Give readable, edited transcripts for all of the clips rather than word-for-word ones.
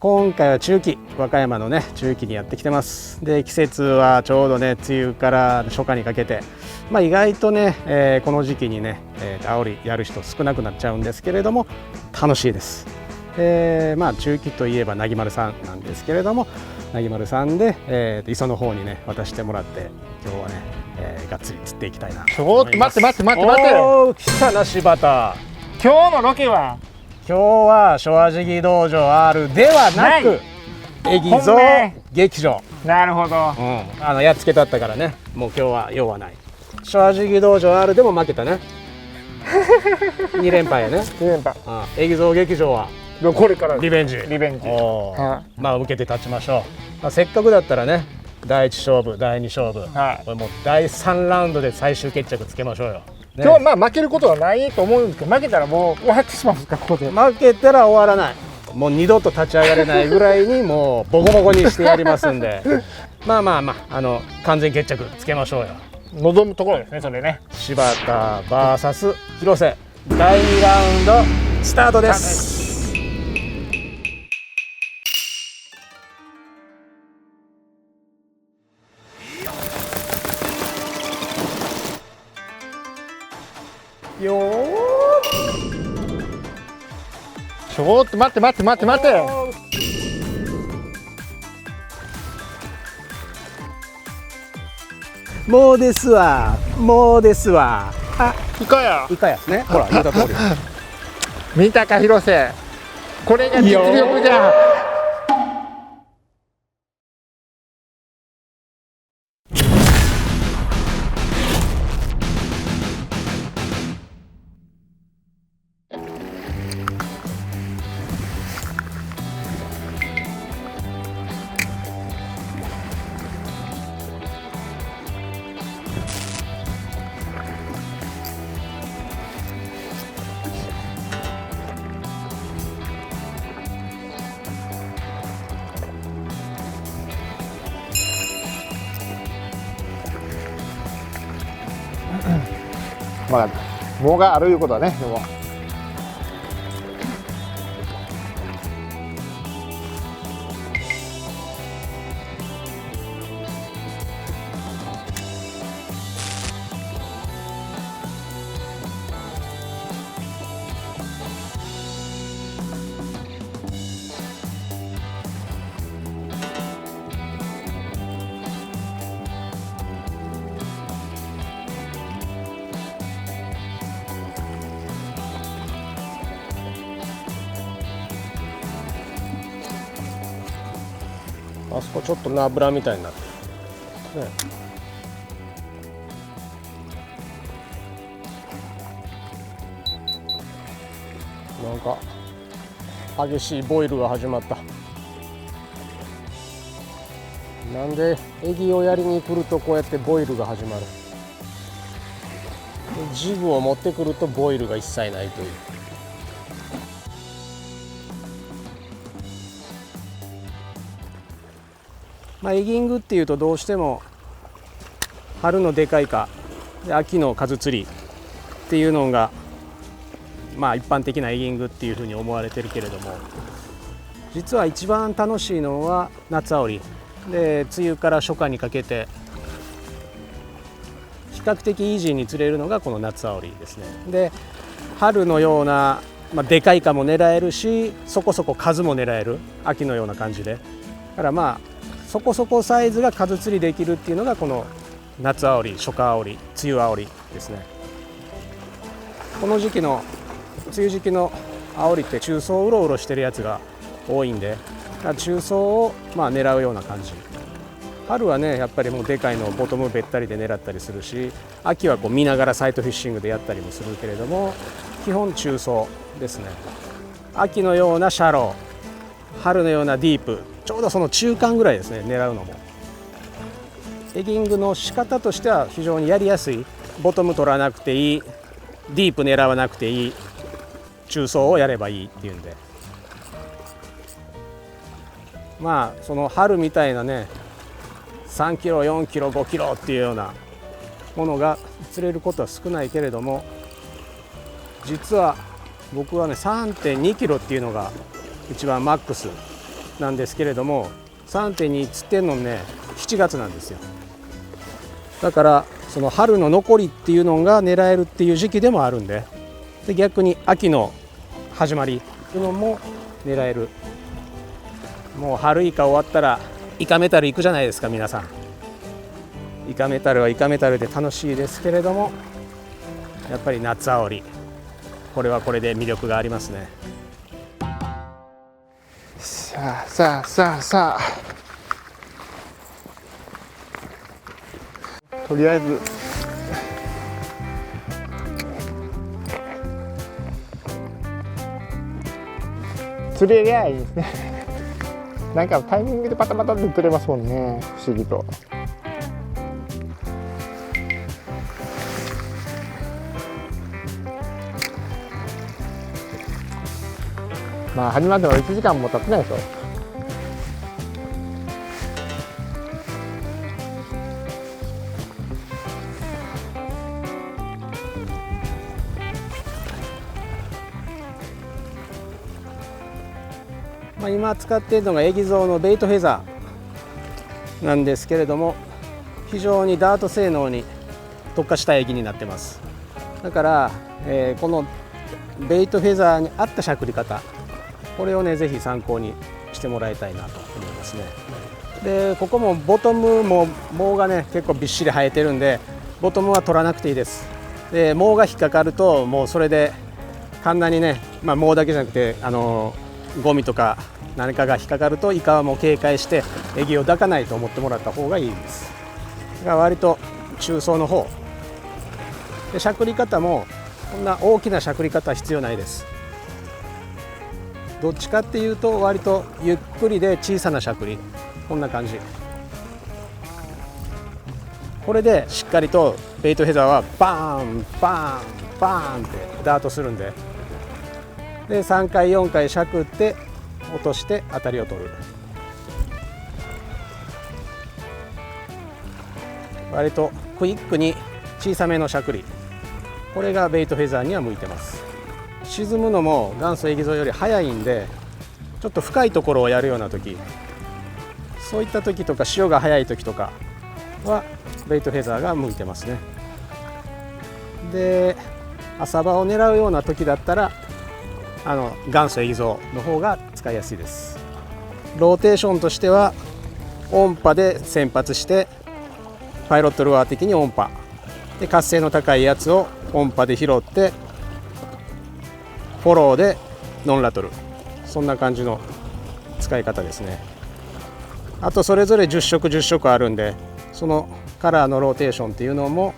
今回は中期、和歌山のね中期にやってきてます。で季節はちょうどね梅雨から初夏にかけて、意外とね、この時期にね、煽りやる人少なくなっちゃうんですけれども楽しいです。中期といえばなぎまるさんなんですけれども、なぎまるさんで、磯の方にね渡してもらって今日はね、がっつり釣っていきたいなと思います。ちょっと待っておー来たな柴田。今日のロケは今日は昭和地道場 R ではなくエギゾ劇場。なるほど、やっつけたったからね、もう今日は用はない。昭和地道場 R でも負けたね2連敗やね。2連覇、エギゾ劇場はこれからリベンジ。リベンジ、受けて立ちましょう。せっかくだったらね第1勝負第2勝負、これもう第3ラウンドで最終決着つけましょうよ。今日は負けることはないと思うんですけど、負けたらもう終わってしまうんですか。ここで負けたら終わらない、もう二度と立ち上がれないぐらいにもうボコボコにしてやりますんで完全決着つけましょうよ。望むところですね、それね。柴田 VS 広瀬第2ラウンドスタートです。よちょっと待ってもうですわイカやイカやね。ほら言った通り見たか広瀬、これが実力じゃ。藻があるいうことはね。でもあそこちょっとナブラみたいになってるね。なんか激しいボイルが始まった。なんでエギをやりに来るとこうやってボイルが始まる。ジグを持ってくるとボイルが一切ないという。エギングっていうとどうしても春のでかいか秋の数釣りっていうのが一般的なエギングっていうふうに思われてるけれども、実は一番楽しいのは夏煽りで、梅雨から初夏にかけて比較的イージーに釣れるのがこの夏煽りですね。で春のような、でかいかも狙えるし、そこそこ数も狙える秋のような感じで、だからそこそこサイズが数釣りできるっていうのがこの夏煽り、初夏煽り、梅雨煽りですね。この時期の梅雨時期の煽りって中層をうろうろしてるやつが多いんで、中層を狙うような感じ。春はねやっぱりもうでかいのをボトムべったりで狙ったりするし、秋はこう見ながらサイトフィッシングでやったりもするけれども、基本中層ですね。秋のようなシャロー、春のようなディープ、ちょうどその中間ぐらいですね、狙うのも。エギングの仕方としては非常にやりやすい。ボトム取らなくていい、ディープ狙わなくていい、中層をやればいいっていうんで、その春みたいなね3キロ4キロ5キロっていうようなものが釣れることは少ないけれども、実は僕はね 3.2 キロっていうのが一番マックスなんですけれども 3.2 釣ってんのね7月なんですよ。だからその春の残りっていうのが狙えるっていう時期でもあるんで、逆に秋の始まりっていうのも狙える。もう春イカ終わったらイカメタル行くじゃないですか皆さん。イカメタルはイカメタルで楽しいですけれども、やっぱり夏あおり、これはこれで魅力がありますね。さあさあさあさあ、とりあえず釣れりゃいいですね。なんかタイミングでパタパタって釣れますもんね、不思議と。まあ始まっても1時間も経ってないでしょ。今使っているのがエギゾウのベイトフェザーなんですけれども、非常にダート性能に特化したエギになってます。だから、このベイトフェザーに合ったしゃくり方、これをねぜひ参考にしてもらいたいなと思いますね。でここもボトムも毛がね結構びっしり生えてるんで、ボトムは取らなくていいです。で毛が引っかかるともうそれでカンナにね、毛だけじゃなくてゴミとか何かが引っかかるとイカはもう警戒してエギを抱かないと思ってもらった方がいいです。だから割と中層の方で、しゃくり方もこんな大きなしゃくり方は必要ないです。どっちかっていうと割とゆっくりで小さなしゃくり、こんな感じ。これでしっかりとベイトフェザーはバーンバーンバーンってダートするんで、で3回4回しゃくって落として当たりを取る。割とクイックに小さめのしゃくり、これがベイトフェザーには向いてます。沈むのも元祖エギゾウより早いんで、ちょっと深いところをやるような時、そういった時とか潮が速い時とかはベイトフェザーが向いてますね。で浅場を狙うような時だったら元祖エギゾウの方が使いやすいです。ローテーションとしては音波で先発してパイロットルアー的に音波で活性の高いやつを音波で拾ってフォローでノンラトル、そんな感じの使い方ですね。あとそれぞれ10色10色あるんで、そのカラーのローテーションっていうのも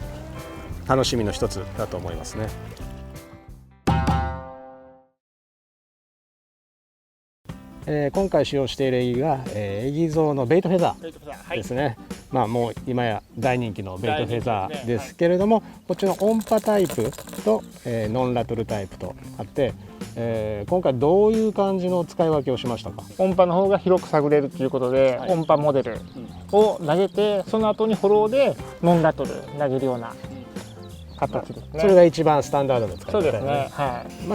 楽しみの一つだと思いますね。今回使用しているエギが、エギゾウのベイトフェザーですね。もう今や大人気のベイトフェザーですけれども、こっちの音波タイプと、ノンラトルタイプとあって、今回どういう感じの使い分けをしましたか？音波の方が広く探れるということで、音波モデルを投げて、その後にフォローでノンラトル投げるような形ですね。それが一番スタンダードの使い方そうですね。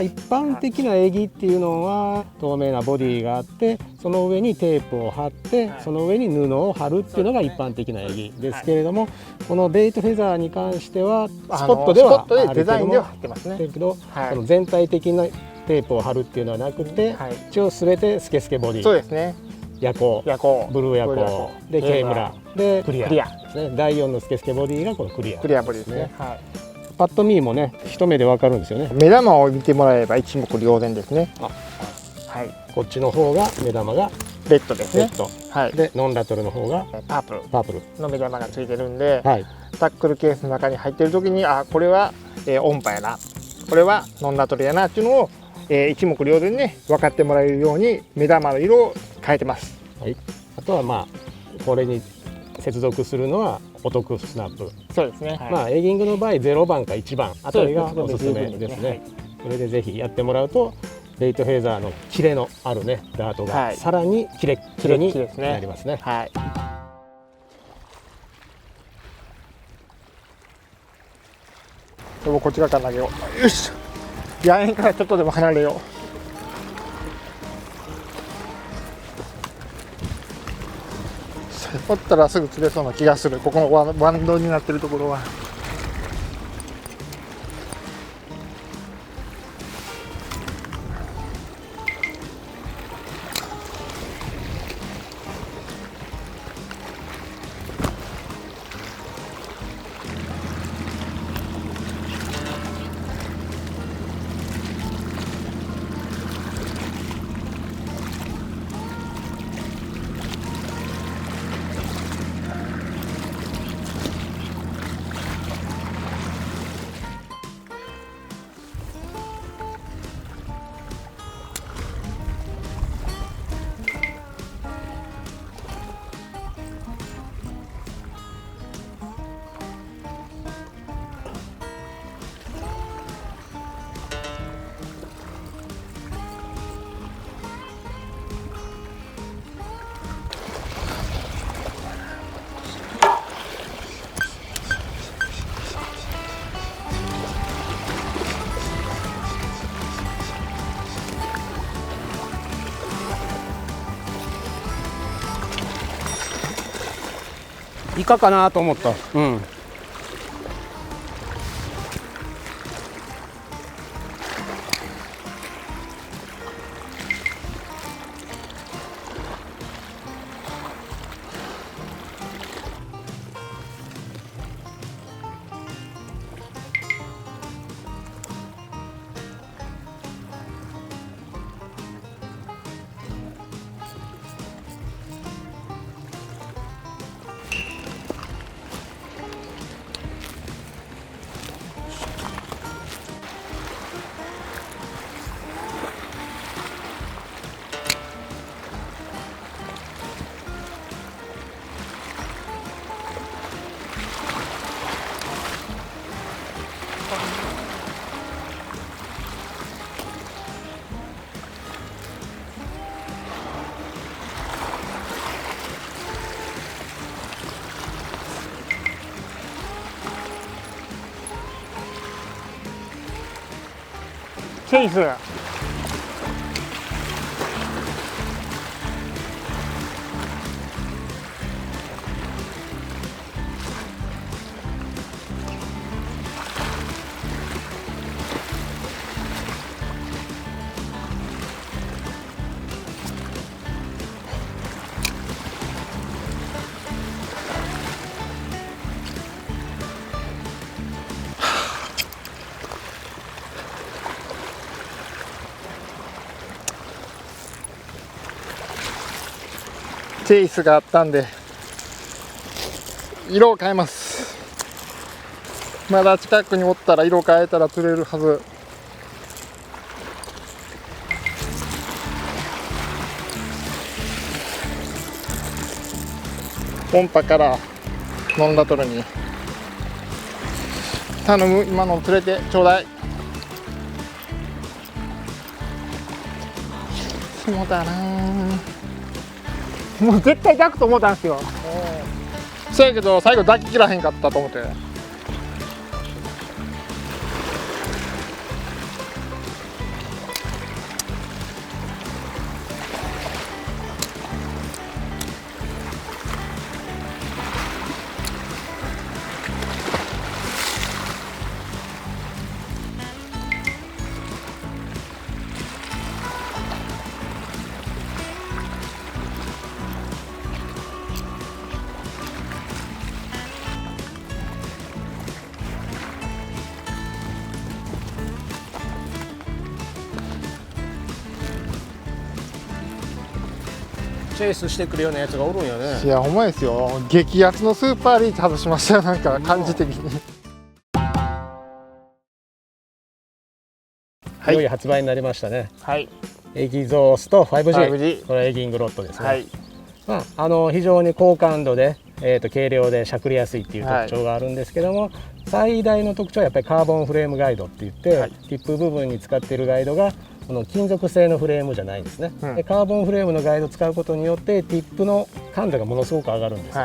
一般的なエギっていうのは透明なボディがあって、その上にテープを貼って、その上に布を貼るっていうのが一般的なエギですけれども、このベイトフェザーに関してはスポットではあるデザインではけ入ってますね。ど、その全体的なテープを貼るっていうのはなくて、一応全てスケスケボディ、そうですね。夜光、ブルー夜光でケイムラでクリアですね。第4のスケスケボディがこのクリアボディですね。パッと見もね一目でわかるんですよね。目玉を見てもらえれば一目瞭然ですね。こっちの方が目玉がレッドですね。でノンラトルの方がパープルの目玉がついてるんで、はい、タックルケースの中に入ってる時にこれは、音波やな、これはノンラトルやなっていうのを、一目瞭然ね分かってもらえるように目玉の色を変えてます。あとはこれに接続するのはお得スナップ。そうですね。エギングの場合0番か1番あたりがおすすめですね。それでぜひやってもらうとベイトフェザーのキレのあるねダートがさらにキレッキレになりますね。でもこっち側から投げよう。よし。野縁からちょっとでも離れよ折ったらすぐ釣れそうな気がする。ここのバンドになってるところは。イカかなと思った。うん。チェイス。チェイスがあったんで色を変えます。まだ近くにおったら色変えたら釣れるはず。音波からノンラトルに頼む。今の釣れてちょうだい。そうだな、もう絶対抱くと思ったんですよ。そうやけど最後抱ききらへんかったと思って。チェイスしてくるようなやつがおるんよね。いやほんまですよ。激アツのスーパーリーチ外しましたよ。なんか感じ的に。いよいよ発売になりましたね。はい。エギゾースト 5G。5G。これはエギングロッドですね。はい。非常に高感度で、軽量でしゃくりやすいっていう特徴があるんですけども、最大の特徴はやっぱりカーボンフレームガイドって言って、ティップ部分に使っているガイドがこの金属製のフレームじゃないんですね、でカーボンフレームのガイドを使うことによってティップの感度がものすごく上がるんですよ、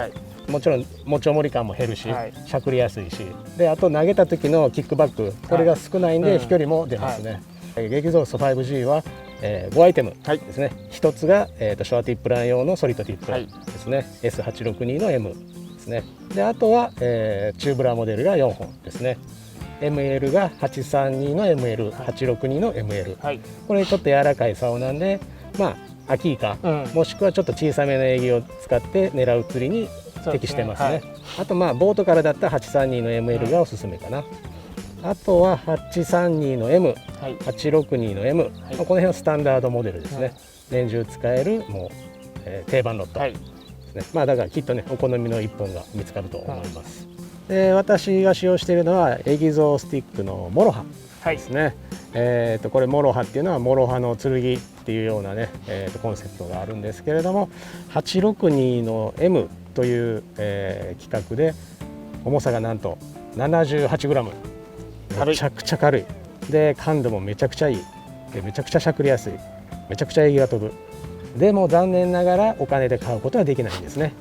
もちろん持ち重り感も減るし、しゃくりやすいし、であと投げた時のキックバック、これが少ないんで飛距離も出ますね。エギゾースト 5G は5アイテムはいですね。1つが、ショアティップラン用のソリッドティップですね、S862 の M ですね。であとは、チューブラーモデルが4本ですね。ML が832の ML、862の ML、はい、これちょっと柔らかい竿なんで、まあアキイカ、もしくはちょっと小さめのエギを使って狙う釣りに適してますね。あとまあボートからだったら832の ML がおすすめかな。あとは832の M、862の M、この辺はスタンダードモデルですね。年中使えるもう、定番ロッドですね。まあだからきっとねお好みの1本が見つかると思います。で私が使用しているのはエギゾースティックのモロハですね。これモロハっていうのはモロハの剣っていうようなね、コンセプトがあるんですけれども、862の M という、規格で重さがなんと 78g、めちゃくちゃ軽いで、感度もめちゃくちゃいいで、めちゃくちゃしゃくりやすい、めちゃくちゃエギが飛ぶ。でも残念ながらお金で買うことはできないんですね。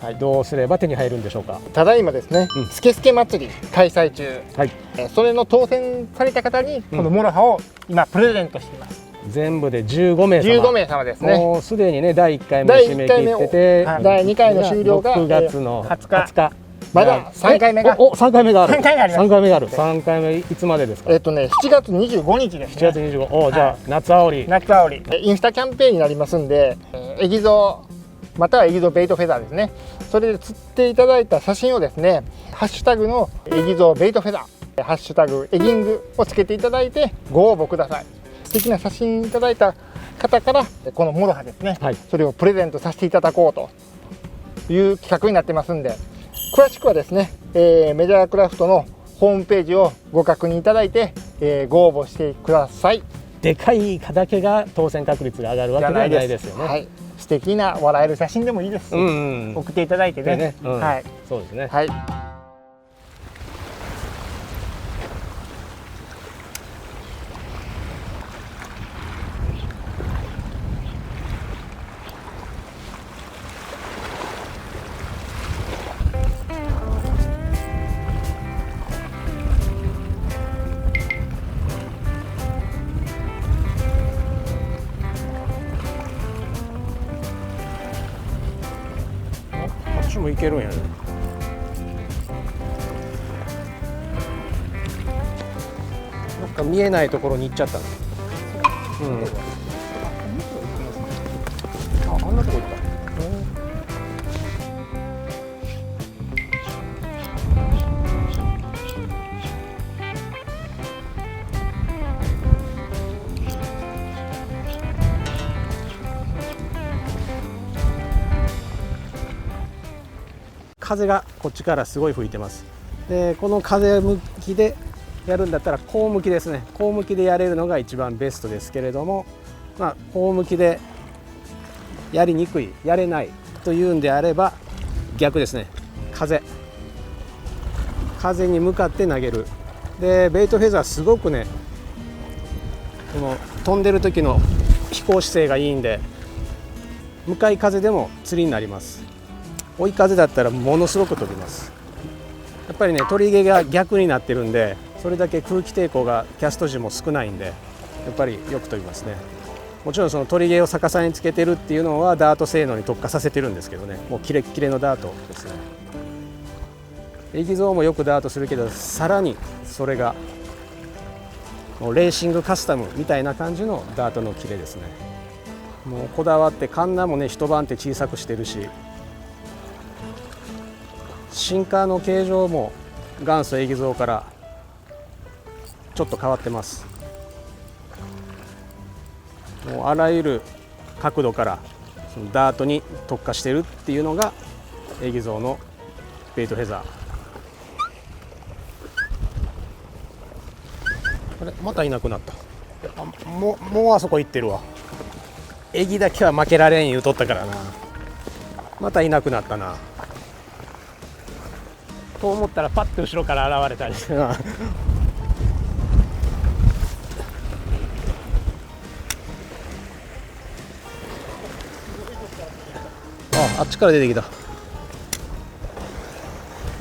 はい、どうすれば手に入るんでしょうか。ただいまですね、スケスケ祭り開催中、はい、それの当選された方にこのモロハを今プレゼントしています。全部で15名様。15名様ですね。もうすでにね第1回目締め切ってて、第2回の終了が6月の20日。まだ3回目が3回目がある。3回目あります。3回目がある。3回目いつまでですか。7月25日ですね。7月25。お、じゃあ夏あおり。夏あおり。インスタキャンペーンになりますんで、エギゾーまたはエギゾーベイトフェザーですね。それで釣っていただいた写真をですね、ハッシュタグのエギゾーベイトフェザー、ハッシュタグエギングをつけていただいてご応募ください。素敵な写真いただいた方からこのモロハですね、それをプレゼントさせていただこうという企画になってますんで、詳しくはですね、メジャークラフトのホームページをご確認いただいて、ご応募してください。でかいイカだけが当選確率が上がるわけではないですよね。はい、素敵な笑える写真でもいいですし、送っていただいてね。はい、そうですね。はい。あっちもいけるんやね。なんか見えないところに行っちゃったの。あんなとこ行った。風がこっちからすごい吹いてます。でこの風向きでやるんだったらこう向きですね。こう向きでやれるのが一番ベストですけれども、まあ、こう向きでやりにくい、やれないというんであれば逆ですね。風に向かって投げる。でベイトフェザーすごくね、この飛んでる時の飛行姿勢がいいんで、向かい風でも釣りになります。追い風だったらものすごく飛びます。やっぱりね、取り毛が逆になってるんで、それだけ空気抵抗がキャスト時も少ないんで、やっぱりよく飛びますね。もちろんその取り毛を逆さにつけてるっていうのはダート性能に特化させてるんですけどね、もうキレッキレのダートですね。エギゾーもよくダートするけど、さらにそれがもうレーシングカスタムみたいな感じのダートのキレですね。もうこだわってカンナもね一晩って小さくしてるし、シンカーの形状も元祖エギゾーからちょっと変わってます。もうあらゆる角度からそのダートに特化してるっていうのがエギゾーのベイトフェザー。あれまたいなくなった。もうあそこ行ってるわ。エギだけは負けられん言うとったからな。またいなくなったなと思ったらパッと後ろから現れたりしてな。あっちから出てきた。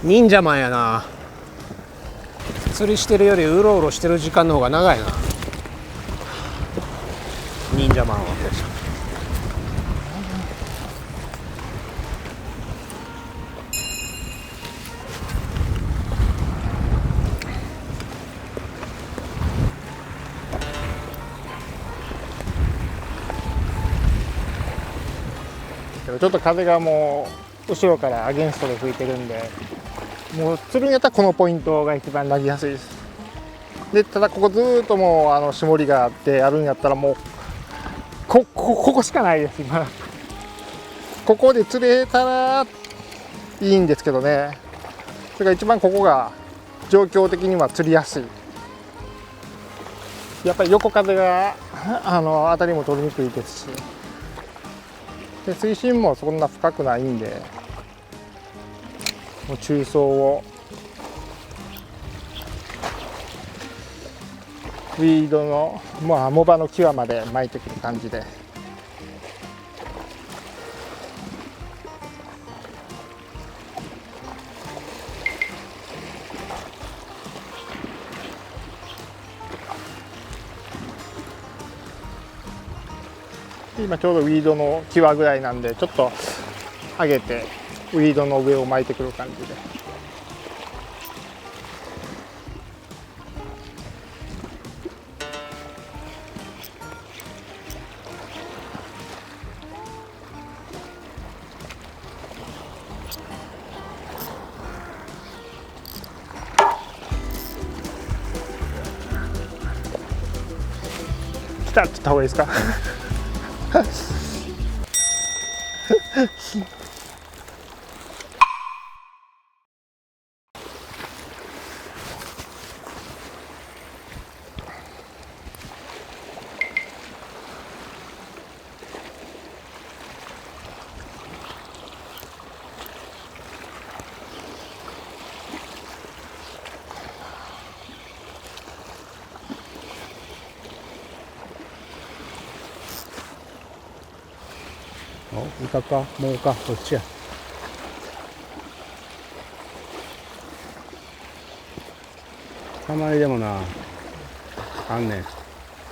忍者マンやな。釣りしてるよりうろうろしてる時間の方が長いな。忍者マンは。ちょっと風がもう後ろからアゲンストで吹いてるんで、もう釣るんやったらこのポイントが一番なりやすいです。でただここずーっともう絞りがあってあるんやったらもうここしかないです今。ここで釣れたらいいんですけどね。それが一番ここが状況的には釣りやすい。やっぱり横風が当たりも取りにくいですし、で水深もそんな深くないんで、もう中層をウィードの藻場の際まで巻いてくる感じで。今ちょうどウィードの際ぐらいなんで、ちょっと上げてウィードの上を巻いてくる感じで。来たって言った方がいいですか。イカかもうかどっちや。たまにでもなあんね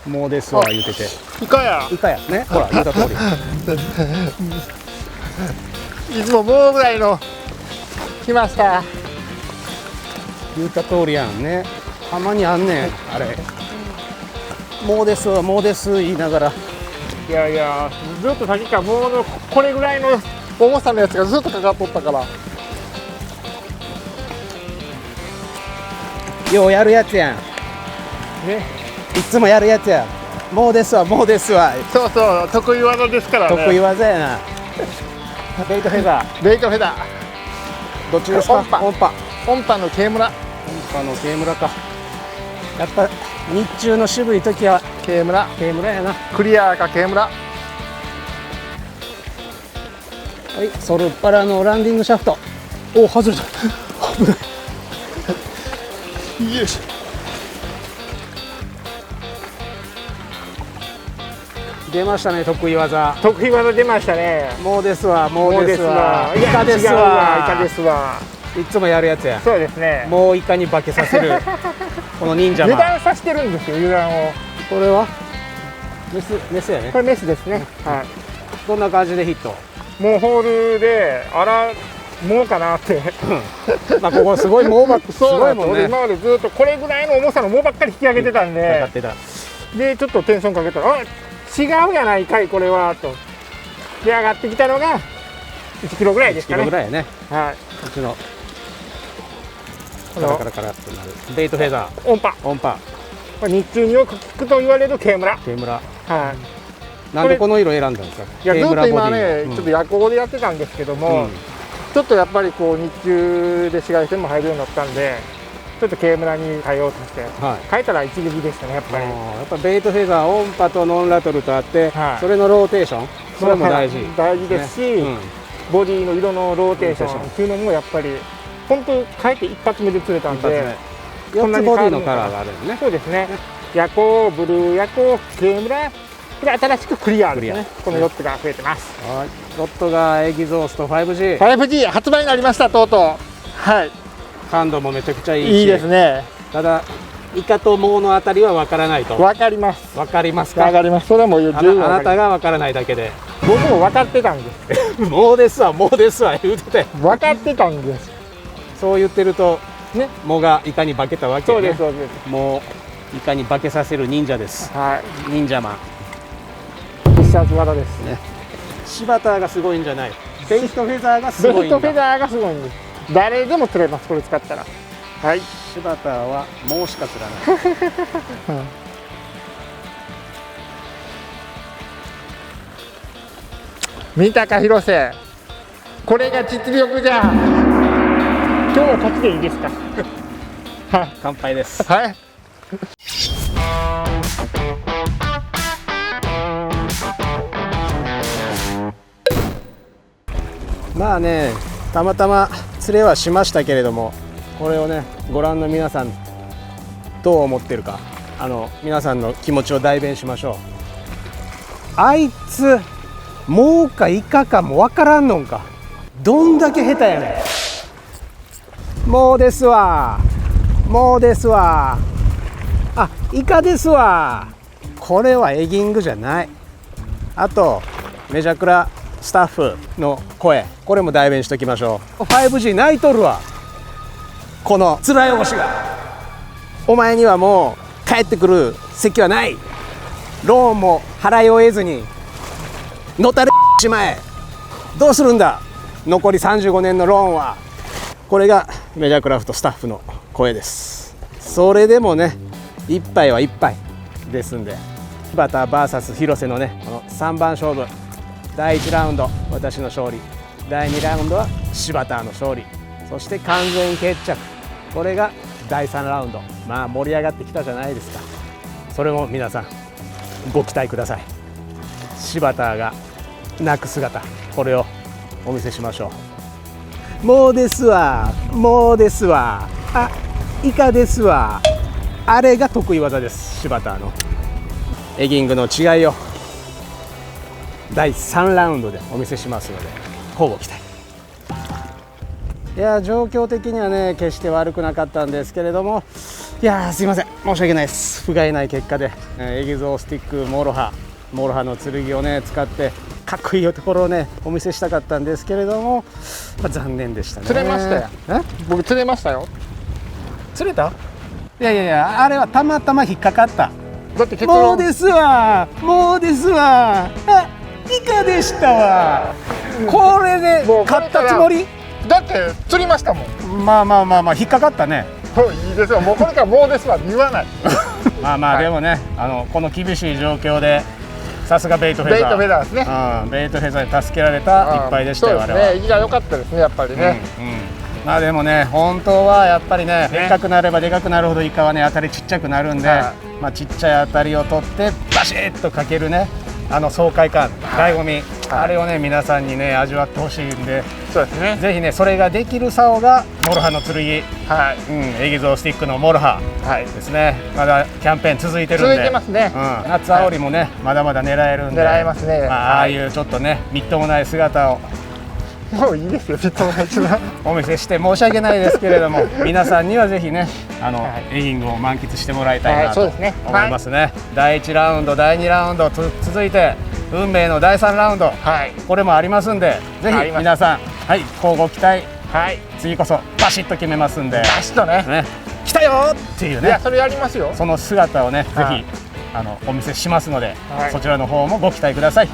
ん、もうですわ言うてて。イカやイカやね、ほら言うた通り。いつももうぐらいの来ました。言うた通りやんね。たまにあんねんあれ。もうですわもうです言いながら。いやいや、ずっとさっきからもうこれぐらいの重さのやつがずっとかかっとったから。ようやるやつやんね、いつもやるやつや。もうですわもうですわ。そうそう、得意技ですからね。得意技やな。ベイトフェザベイトフェダー。ーどっちですか。音波音波。音波の軽村。音波の軽村か。やっぱ日中の渋い時は軽村。軽村やな。クリアか軽村。はい、ソルパラのランディングシャフト。おお、外れた。危ない。よいしょ。出ましたね、得意技。得意技出ましたね。もうですわ、もうですわ。イカですわ。イカですわ。いつもやるやつや。そうですね。もうイカに化けさせる。この忍者マン。油断させてるんですよ、油断を。これは。メスやね。これメスですね。はい。どんな感じでヒット。もうホールで、もうかなって。まあ、ここすごいもうばっかり。すごいもんね。今までずっとこれぐらいの重さのもうばっかり引き上げてたんで。で、ちょっとテンションかけたら、違うやないかいこれはと。で上がってきたのが1キロぐらいですかね。1キロぐらいやね。はい。こっちのカラカラカラっとなるベイトフェザー。音波。音波。日中によく聞くと言われる軽村。軽村。はい。なんでこの色選んだんですか。いや、ずっと今ね、ちょっと夜行でやってたんですけども、ちょっとやっぱりこう日中で紫外線も入るようになったんで、ちょっと軽村に変えようとして、変えたら一撃でしたね、やっぱり。やっぱベイトフェザー、音波とノンラトルとあって、それのローテーション、それも大事。大事ですし、ボディの色のローテーションっていうのもやっぱり、本当変えて一発目で釣れたんで、4つボディのカラーがあるんですね。そうですね。夜行、ブルー夜行、軽村、これ新しくクリアですね。この4つが増えてます。はい。ロットがエキゾースト 5G。5G 発売になりました、とうとう。はい。感度もめちゃくちゃいいし。いいですね。ただイカと藻のあたりは分からないと。わかります。分かりますか。わかります。それはもう十分あなわかりまたが分からないだけで。す。僕も分かってたんです。藻ですわ、藻ですわ言うてて。分かってたんです。そう言ってるとね。藻がイカに化けたわけね。そうです、そうです。もうイカに化けさせる忍者です。は忍者マン。い。必殺技ですね。柴田がすごいんじゃない。ベイトフェザーがすごいんだ。ベイトフェザーがすごいんです。誰でも釣れます。これ使ったら。はい。柴田は藻しか釣らない。見たか広瀬。これが実力じゃ。今日はこっちでいいですか。はい。乾杯です。はい。まあね、たまたま釣れはしましたけれども、これをねご覧の皆さんどう思ってるか、皆さんの気持ちを代弁しましょう。あいつもうかイカかもわからんのんか。どんだけ下手やねん。もうですわ、もうですわ。あ、イカですわ。これはエギングじゃない。あとメジャクラスタッフの声、これも代弁しときましょう。 5G 泣いとるわ、この面汚しが。お前にはもう帰ってくる席はない。ローンも払い終えずにのたれしまえ。どうするんだ、残り35年のローンは。これがメジャークラフトスタッフの声です。それでもね一杯は一杯ですんで、柴田 VS 広瀬のねこの3番勝負、第1ラウンド私の勝利、第2ラウンドは柴田の勝利、そして完全決着、これが第3ラウンド。まあ盛り上がってきたじゃないですか。それも皆さんご期待ください。柴田が泣く姿、これをお見せしましょう。もうですわ、もうですわ。あ、イカですわ。あれが得意技です。柴田のエギングの違いを第3ラウンドでお見せしますので乞うご期待。いや状況的にはね決して悪くなかったんですけれども、いやすいません、申し訳ないです。不甲斐ない結果で、エギゾースティックモロハの剣をね使ってかっこいいところをねお見せしたかったんですけれども、残念でしたね。釣れましたよ。僕釣れましたよ。釣れた？いやいやいや、あれはたまたま引っかかった。だって結も論うですわ、もうですわ。あ、イカでしたわ。これで勝ったつもり？だって釣りましたもん。まあ引っかかったね。もういいですよ。もうこれからもうですわ言わない。まあまあ、はい、でもねこの厳しい状況でさすがベイトフェザー。ベイトフェザーですね。ベイトフェザーに助けられた一杯でしたよ。そうですね。意が良かったですねやっぱりね。まあでもね本当はやっぱりねでっかくなればでかくなるほどイカはね当たりちっちゃくなるんで、まあちっちゃい当たりを取ってバシッとかけるね爽快感、醍醐味、あれをね皆さんにね味わってほしいんで、そうですね。ぜひねそれができる竿がモロハの剣、はい、エギゾースティックのモロハですね。まだキャンペーン続いてるんで、続いてますね。夏あおりもねまだまだ狙えるんで、狙えますね。ああいうちょっとねみっともない姿をもういいですよ、みっともない姿お見せして申し訳ないですけれども、皆さんにはぜひねエギングを満喫してもらいたいなと思いますね。第1ラウンド第2ラウンド続いて運命の第3ラウンド、これもありますんで、ぜひ皆さん乞うご期待。次こそバシッと決めますんで、バシッとね来たよっていうね、いやそれやりますよ。その姿をねぜひお見せしますので、そちらの方もご期待ください。